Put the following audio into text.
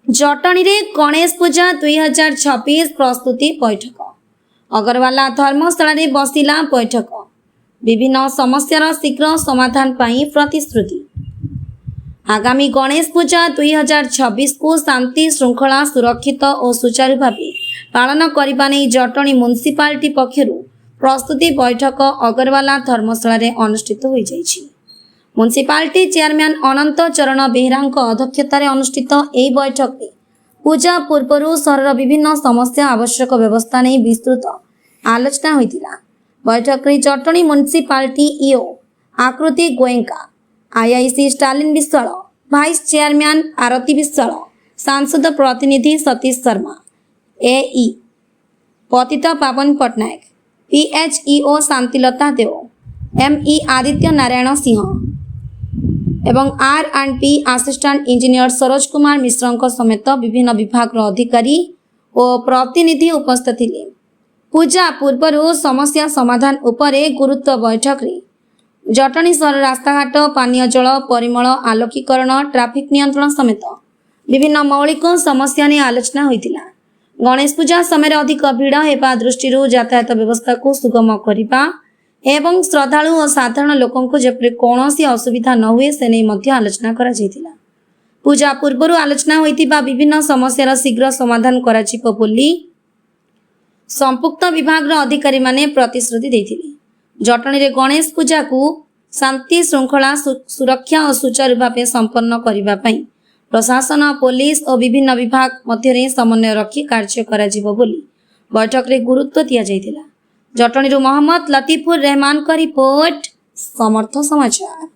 जटणी रे गणेश पूजा 2026 प्रस्तुति बैठक। अगरवाला धर्मशाला रे बसिला बैठक। विभिन्न समस्यार शीघ्र समाधान पाई प्रतिश्रुति। आगामी गणेश पूजा 2026 को शांति श्रृंखला सुरक्षित और सुचारू भाव पालन करने नहीं जटणी म्युनिसिपालिटी पक्षरु प्रस्तुति बैठक अगरवाला धर्मशाला रे अनुष्ठित हो जाइछि। म्युनिसिपालिटी चेयरमैन अनंत चरण बेहरा अध्यक्षतार अनुष्ठित यह बैठक में पूजा पूर्व सहर विभिन्न समस्या आवश्यक व्यवस्था नहीं विस्तृत आलोचना होता। बैठक में Jatni municipality EO Akriti Goyanka, IIC Stalin Biswal, vice chairman Aarti Biswal, सांसद प्रतिनिधि Satish Sharma, AE Patit Pavan Pattnaik, PHEO Shantilata Dev, ME Aditya Narayan Singh एवं R&P assistant engineer Saroj Kumar Mishra समेत विभिन्न विभाग अधिकारी और प्रतिनिधि उपस्थित थे। पूजा पूर्व समस्या समाधान उपरे गुरुत्व बैठक रे जटणी सहर रास्ताघाट, पानीय जल, परिमल, आलोकीकरण, ट्राफिक नियंत्रण समेत विभिन्न मौलिक समस्या ने आलोचना होइतिला। गणेश पूजा समय अधिक भिड़ हेबा दृष्टि यातायात व्यवस्था को सुगम करने एवं श्रद्धालु और साधारण लोकों को जेपरि कौनसी असुविधा न हुए से नहीं आलोचना करा जायतिला। पूजा पूर्व आलोचना होइतिबा विभिन्न समस्यार शीघ्र समाधान कराजिबो बोली संपुक्त विभाग अधिकारी माने प्रतिश्रुति देथिले। जटणी रे गणेश पूजा को शांति श्रृंखला सुरक्षा और सुचारू भाव संपन्न करबा पई प्रशासन, पुलिस और विभिन्न विभाग मध्य समन्वय रखी कार्य कराजिबो बोली बैठक रे गुरुत्व दिया जायतिला। जटणी मोहम्मद लतीफुर रहमान का रिपोर्ट, समर्थ समाचार।